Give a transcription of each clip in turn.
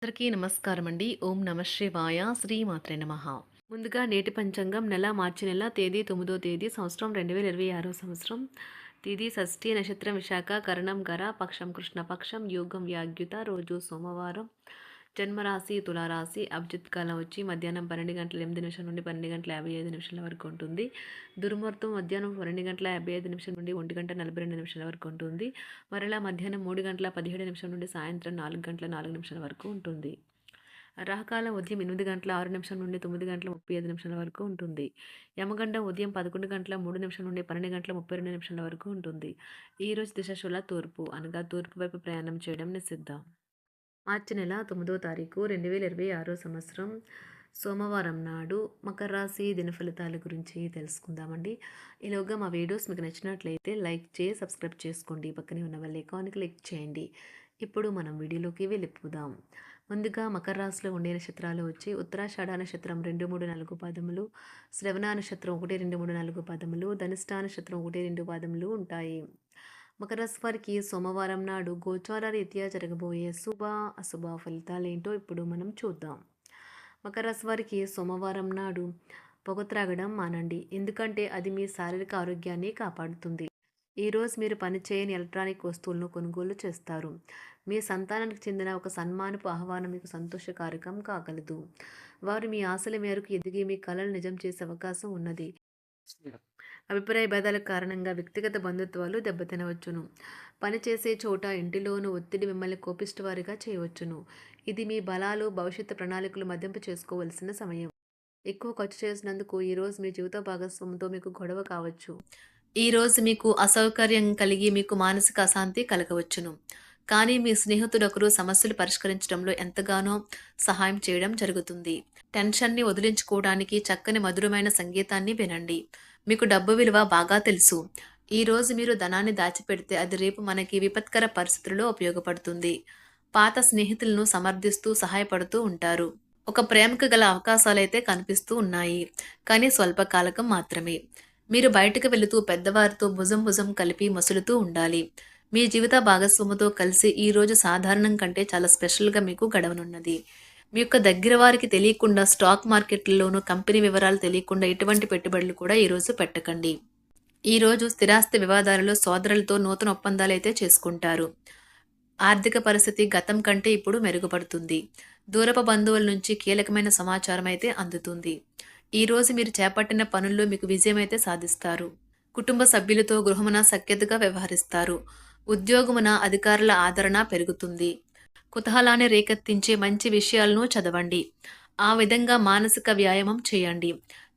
అందరికీ నమస్కారం అండి. ఓం నమ శివాయ. శ్రీమాత్రే నమః. ముందుగా నేటి పంచాంగం మార్చి నెల తేదీ 9వ తేదీ సంవత్సరం 2026 సంవత్సరం. తిథి షష్ఠి, నక్షత్రం విశాఖ, కరణం గర, పక్షం కృష్ణపక్షం, యోగం వ్యాగ్యుత, రోజు సోమవారం. జన్మరాశి తులారాశి. అభిజిత్ కాలం వచ్చి మధ్యాహ్నం 12:08 నుండి 12:55 వరకు ఉంటుంది. దుర్ముహూర్తం మధ్యాహ్నం 12:55 నుండి 1:42 వరకు ఉంటుంది. మరలా మధ్యాహ్నం 3:17 నుండి సాయంత్రం 4:04 వరకు ఉంటుంది. రాహుకాలం ఉదయం 8:06 నుండి 9:35 వరకు ఉంటుంది. యమగండం ఉదయం 11:03 నుండి 12:32 వరకు ఉంటుంది. ఈరోజు దిశాశూల తూర్పు, అనగా తూర్పు వైపు ప్రయాణం చేయడం నిషిద్ధం. మార్చి నెల 9వ తారీఖు 2026 సంవత్సరం సోమవారం నాడు మకర రాశి దినఫలితాల గురించి తెలుసుకుందామండి. ఈలోగా మా వీడియోస్ మీకు నచ్చినట్లయితే లైక్ చేసి సబ్స్క్రైబ్ చేసుకోండి. పక్కనే ఉన్న బెల్ ఐకాన్కి క్లిక్ చేయండి. ఇప్పుడు మనం వీడియోలోకి వెళ్ళిపోదాం. ముందుగా మకర రాశిలో ఉండే నక్షత్రాలు వచ్చి ఉత్తరాషాఢ నక్షత్రం 2, 3, 4 పాదములు, శ్రవణ నక్షత్రం 1, 2, 3, 4 పాదములు, ధనిష్ఠ నక్షత్రం 1, 2 పాదములు ఉంటాయి. మకర రాశి వారికి సోమవారం నాడు గోచార రీత్యా జరగబోయే శుభ అశుభ ఫలితాలేంటో ఇప్పుడు మనం చూద్దాం. మకర రాశి వారికి సోమవారం నాడు పొగ త్రాగడం మానండి, ఎందుకంటే అది మీ శారీరక ఆరోగ్యాన్ని కాపాడుతుంది. ఈరోజు మీరు పనిచేయని ఎలక్ట్రానిక్ వస్తువులను కొనుగోలు చేస్తారు. మీ సంతానానికి చెందిన ఒక సన్మానపు ఆహ్వానం మీకు సంతోషకారకం కాగలదు. వారు మీ ఆశల మేరకు ఎదిగి మీ కలలు నిజం చేసే అవకాశం ఉన్నది. అభిప్రాయ భేదాల కారణంగా వ్యక్తిగత బంధుత్వాలు దెబ్బతినవచ్చును. పనిచేసే చోట, ఇంటిలోనూ ఒత్తిడి మిమ్మల్ని కోపిష్టివారిగా చేయవచ్చును. ఇది మీ బలాలు, భవిష్యత్తు ప్రణాళికలు మదింపు చేసుకోవలసిన సమయం. ఎక్కువ ఖర్చు చేసినందుకు ఈరోజు మీ జీవిత భాగస్వామితో మీకు గొడవ కావచ్చు. ఈరోజు మీకు అసౌకర్యం కలిగి మీకు మానసిక అశాంతి కలగవచ్చును. కానీ మీ స్నేహితుడొకరు సమస్యలు పరిష్కరించడంలో ఎంతగానో సహాయం చేయడం జరుగుతుంది. టెన్షన్ని వదిలించుకోవడానికి చక్కని మధురమైన సంగీతాన్ని వినండి. మీకు డబ్బు విలువ బాగా తెలుసు. ఈరోజు మీరు ధనాన్ని దాచిపెడితే అది రేపు మనకి విపత్కర పరిస్థితుల్లో ఉపయోగపడుతుంది. పాత స్నేహితులను సమర్థిస్తూ సహాయపడుతూ ఉంటారు. ఒక ప్రేమకు గల అవకాశాలైతే కనిపిస్తూ ఉన్నాయి, కానీ స్వల్పకాలకం మాత్రమే. మీరు బయటకు వెళుతూ పెద్దవారితో భుజం భుజం కలిపి మసులుతూ ఉండాలి. మీ జీవిత భాగస్వామితో కలిసి ఈరోజు సాధారణం కంటే చాలా స్పెషల్గా మీకు గడవనున్నది. మీ యొక్క దగ్గర వారికి తెలియకుండా స్టాక్ మార్కెట్లలోనూ కంపెనీ వివరాలు తెలియకుండా ఎటువంటి పెట్టుబడులు కూడా ఈరోజు పెట్టకండి. ఈరోజు స్థిరాస్తి వివాదాలలో సోదరులతో నూతన ఒప్పందాలు అయితే చేసుకుంటారు. ఆర్థిక పరిస్థితి గతం కంటే ఇప్పుడు మెరుగుపడుతుంది. దూరపు బంధువుల నుంచి కీలకమైన సమాచారం అయితే అందుతుంది. ఈరోజు మీరు చేపట్టిన పనుల్లో మీకు విజయం అయితే సాధిస్తారు. కుటుంబ సభ్యులతో గృహమున సఖ్యతగా వ్యవహరిస్తారు. ఉద్యోగమున అధికారుల ఆదరణ పెరుగుతుంది. కుతూహలాన్ని రేకెత్తించే మంచి విషయాలను చదవండి. ఆ విధంగా మానసిక వ్యాయామం చేయండి.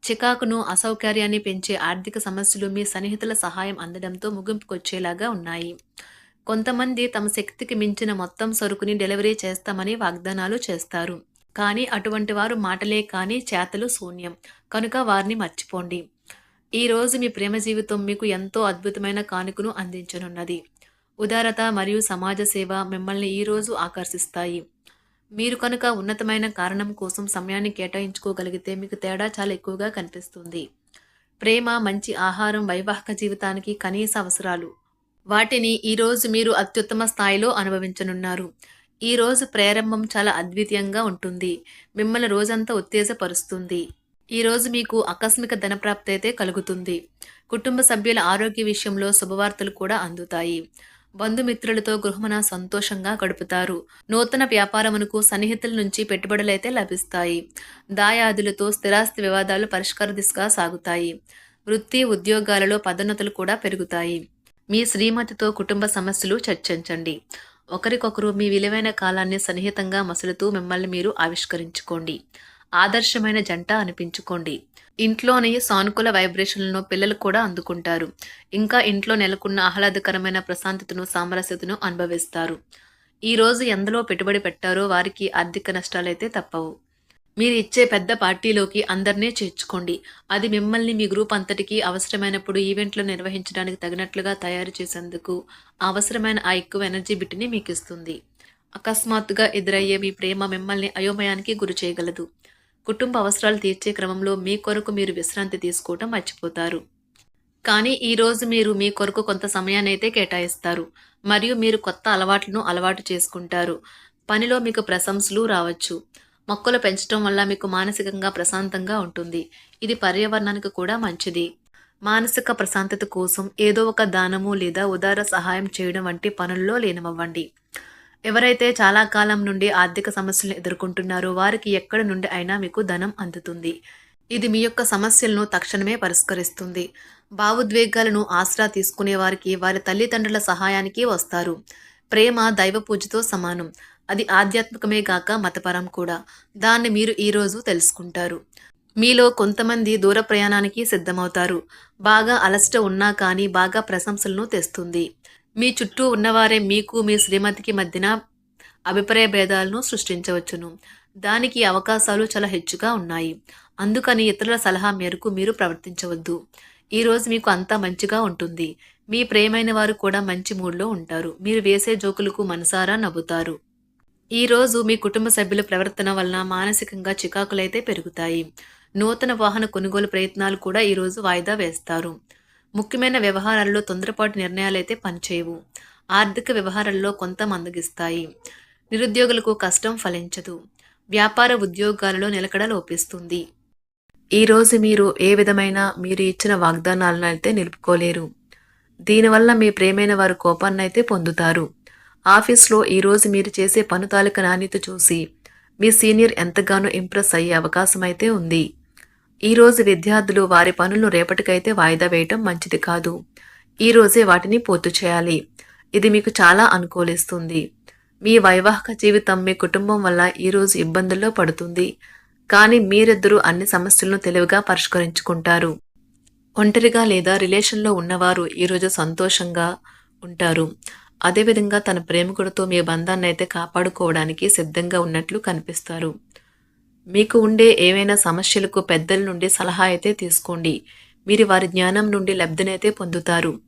చికాకును, అసౌకర్యాన్ని పెంచే ఆర్థిక సమస్యలు మీ సన్నిహితుల సహాయం అందడంతో ముగింపుకొచ్చేలాగా ఉన్నాయి. కొంతమంది తమ శక్తికి మించిన మొత్తం సరుకుని డెలివరీ చేస్తామని వాగ్దానాలు చేస్తారు. కానీ అటువంటి వారు మాటలే కానీ చేతలు శూన్యం. కనుక వారిని మర్చిపోండి. ఈరోజు మీ ప్రేమ జీవితం మీకు ఎంతో అద్భుతమైన కానుకను అందించనున్నది. ఉదారత మరియు సమాజ సేవ మిమ్మల్ని ఈరోజు ఆకర్షిస్తాయి. మీరు కనుక ఉన్నతమైన కారణం కోసం సమయాన్ని కేటాయించుకోగలిగితే మీకు తేడా చాలా ఎక్కువగా కనిపిస్తుంది. ప్రేమ, మంచి ఆహారం వైవాహిక జీవితానికి కనీస అవసరాలు. వాటిని ఈరోజు మీరు అత్యుత్తమ స్థాయిలో అనుభవించనున్నారు. ఈరోజు ప్రారంభం చాలా అద్వితీయంగా ఉంటుంది. మిమ్మల్ని రోజంతా ఉత్తేజపరుస్తుంది. ఈరోజు మీకు ఆకస్మిక ధనప్రాప్తి అయితే కలుగుతుంది. కుటుంబ సభ్యుల ఆరోగ్య విషయంలో శుభవార్తలు కూడా అందుతాయి. బంధుమిత్రులతో గృహమున సంతోషంగా గడుపుతారు. నూతన వ్యాపారమునకు సన్నిహితుల నుంచి పెట్టుబడులైతే లభిస్తాయి. దాయాదులతో స్థిరాస్తి వివాదాలు పరిష్కార దిశగా సాగుతాయి. వృత్తి, ఉద్యోగాలలో పదోన్నతులు కూడా పెరుగుతాయి. మీ శ్రీమతితో కుటుంబ సమస్యలు చర్చించండి. ఒకరికొకరు మీ విలువైన కాలాన్ని సన్నిహితంగా మసులుతూ మిమ్మల్ని మీరు ఆవిష్కరించుకోండి. ఆదర్శమైన జంట అనిపించుకోండి. ఇంట్లోని సానుకూల వైబ్రేషన్లను పిల్లలు కూడా అందుకుంటారు. ఇంకా ఇంట్లో నెలకొన్న ఆహ్లాదకరమైన ప్రశాంతతను, సామరస్యతను అనుభవిస్తారు. ఈరోజు ఎందులో పెట్టుబడి పెట్టారో వారికి ఆర్థిక నష్టాలైతే తప్పవు. మీరు ఇచ్చే పెద్ద పార్టీలోకి అందరినీ చేర్చుకోండి. అది మిమ్మల్ని మీ గ్రూప్ అంతటికీ అవసరమైనప్పుడు ఈవెంట్లు నిర్వహించడానికి తగినట్లుగా తయారు చేసేందుకు అవసరమైన ఆ ఎక్కువ ఎనర్జీ బిట్ని మీకు ఇస్తుంది. అకస్మాత్తుగా ఎదురయ్యే మీ ప్రేమ మిమ్మల్ని అయోమయానికి గురి చేయగలదు. కుటుంబ అవసరాలు తీర్చే క్రమంలో మీ కొరకు మీరు విశ్రాంతి తీసుకోవటం మర్చిపోతారు. కానీ ఈరోజు మీరు మీ కొరకు కొంత సమయాన్ని అయితే కేటాయిస్తారు. మరియు మీరు కొత్త అలవాట్లను అలవాటు చేసుకుంటారు. పనిలో మీకు ప్రశంసలు రావచ్చు. మొక్కలు పెంచడం వల్ల మీకు మానసికంగా ప్రశాంతంగా ఉంటుంది. ఇది పర్యావరణానికి కూడా మంచిది. మానసిక ప్రశాంతత కోసం ఏదో ఒక దానము లేదా ఉదార సహాయం చేయడం వంటి పనుల్లో లీనమవ్వండి. ఎవరైతే చాలా కాలం నుండి ఆర్థిక సమస్యలను ఎదుర్కొంటున్నారో వారికి ఎక్కడి నుండి అయినా మీకు ధనం అందుతుంది. ఇది మీ యొక్క సమస్యలను తక్షణమే పరిష్కరిస్తుంది. భావోద్వేగాలను ఆసరా తీసుకునే వారికి వారి తల్లిదండ్రుల సహాయానికి వస్తారు. ప్రేమ దైవ పూజతో సమానం. అది ఆధ్యాత్మికమే గాక మతపరం కూడా. దాన్ని మీరు ఈరోజు తెలుసుకుంటారు. మీలో కొంతమంది దూర ప్రయాణానికి సిద్ధమవుతారు. బాగా అలసట ఉన్నా కానీ బాగా ప్రశంసలను తెస్తుంది. మీ చుట్టూ ఉన్నవారే మీకు మీ శ్రీమతికి మధ్యన అభిప్రాయ భేదాలను సృష్టించవచ్చును. దానికి అవకాశాలు చాలా హెచ్చుగా ఉన్నాయి. అందుకని ఇతరుల సలహా మేరకు మీరు ప్రవర్తించవద్దు. ఈరోజు మీకు అంతా మంచిగా ఉంటుంది. మీ ప్రియమైన వారు కూడా మంచి మూడ్లో ఉంటారు. మీరు వేసే జోకులకు మనసారా నవ్వుతారు. ఈరోజు మీ కుటుంబ సభ్యుల ప్రవర్తన వలన మానసికంగా చికాకులైతే పెరుగుతాయి. నూతన వాహన కొనుగోలు ప్రయత్నాలు కూడా ఈరోజు వాయిదా వేస్తారు. ముఖ్యమైన వ్యవహారాల్లో తొందరపాటు నిర్ణయాలైతే పనిచేయవు. ఆర్థిక వ్యవహారాల్లో కొంత మందగిస్తాయి. నిరుద్యోగులకు కష్టం ఫలించదు. వ్యాపార ఉద్యోగాలలో నిలకడ లోపిస్తుంది. ఈరోజు మీరు ఏ విధమైన మీరు ఇచ్చిన వాగ్దానాలను అయితే నిలుపుకోలేరు. దీనివల్ల మీ ప్రేమైన వారు కోపాన్నైతే పొందుతారు. ఆఫీస్లో ఈరోజు మీరు చేసే పను తాలూకా నాణ్యత చూసి మీ సీనియర్ ఎంతగానో ఇంప్రెస్ అయ్యే అవకాశం అయితే ఉంది. ఈరోజు విద్యార్థులు వారి పనులను రేపటికైతే వాయిదా వేయటం మంచిది కాదు. ఈరోజే వాటిని పూర్తి చేయాలి. ఇది మీకు చాలా అనుకూలిస్తుంది. మీ వైవాహిక జీవితం మీ కుటుంబం వల్ల ఈరోజు ఇబ్బందుల్లో పడుతుంది. కానీ మీరిద్దరూ అన్ని సమస్యలను తెలివిగా పరిష్కరించుకుంటారు. ఒంటరిగా లేదా రిలేషన్లో ఉన్నవారు ఈరోజు సంతోషంగా ఉంటారు. అదేవిధంగా తన ప్రేమికుడితో మీ బంధాన్ని అయితే కాపాడుకోవడానికి సిద్ధంగా ఉన్నట్లు కనిపిస్తారు. మీకు ఉండే ఏవైనా సమస్యలకు పెద్దల నుండి సలహా అయితే తీసుకోండి. మీరు వారి జ్ఞానం నుండి లబ్ధినైతే పొందుతారు.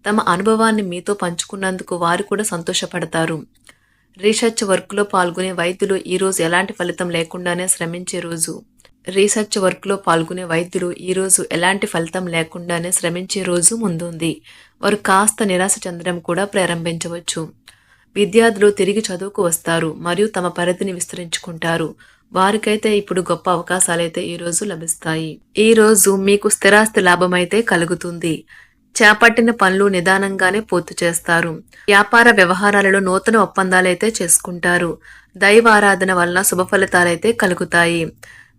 తమ అనుభవాన్ని మీతో పంచుకున్నందుకు వారు కూడా సంతోషపడతారు. రీసెర్చ్ వర్క్లో పాల్గొనే వైద్యులు ఈరోజు ఎలాంటి ఫలితం లేకుండానే శ్రమించే రోజు. ఈరోజు ఎలాంటి ఫలితం లేకుండానే శ్రమించే రోజు ముందుంది. వారు కాస్త నిరాశ చెందడం కూడా ప్రారంభించవచ్చు. విద్యార్థులు తిరిగి చదువుకు వస్తారు మరియు తమ పరిధిని విస్తరించుకుంటారు. వారికైతే ఇప్పుడు గొప్ప అవకాశాలైతే ఈరోజు లభిస్తాయి. ఈరోజు మీకు స్థిరాస్తి లాభమైతే కలుగుతుంది. చేపట్టిన పనులు నిదానంగానే పూర్తి చేస్తారు. వ్యాపార వ్యవహారాలలో నూతన ఒప్పందాలైతే చేసుకుంటారు. దైవ ఆరాధన వలన శుభ ఫలితాలైతే కలుగుతాయి.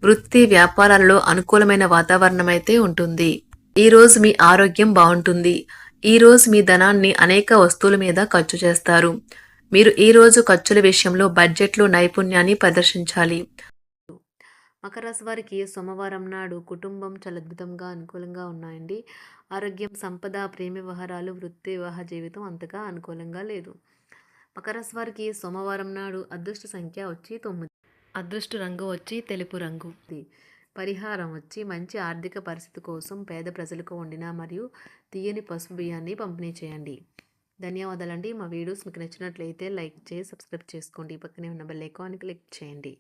వృత్తి వ్యాపారాలలో అనుకూలమైన వాతావరణం అయితే ఉంటుంది. ఈరోజు మీ ఆరోగ్యం బాగుంటుంది. ఈరోజు మీ ధనాన్ని అనేక వస్తువుల మీద ఖర్చు చేస్తారు. మీరు ఈరోజు ఖర్చుల విషయంలో బడ్జెట్లో నైపుణ్యాన్ని ప్రదర్శించాలి. మకర రాశి వారికి సోమవారం నాడు కుటుంబం చాలా అద్భుతంగా అనుకూలంగా ఉన్నాయండి. ఆరోగ్యం, సంపద, ప్రేమ వ్యవహారాలు, వృత్తి, వివాహ జీవితం అంతగా అనుకూలంగా లేదు. మకర రాశి వారికి సోమవారం నాడు అదృష్ట సంఖ్య వచ్చి 9. అదృష్ట రంగు వచ్చి తెలుపు రంగు. పరిహారం వచ్చి మంచి ఆర్థిక పరిస్థితి కోసం పేద ప్రజలకు వండిన మరియు తీయని పసుపు బియ్యాన్ని పంపిణీ చేయండి. ధన్యవాదాలండి. మా వీడియోస్ మీకు నచ్చినట్లయితే లైక్ చేసి సబ్స్క్రైబ్ చేసుకోండి. పక్కనే ఉన్న బెల్ ఐకాన్ని క్లిక్ చేయండి.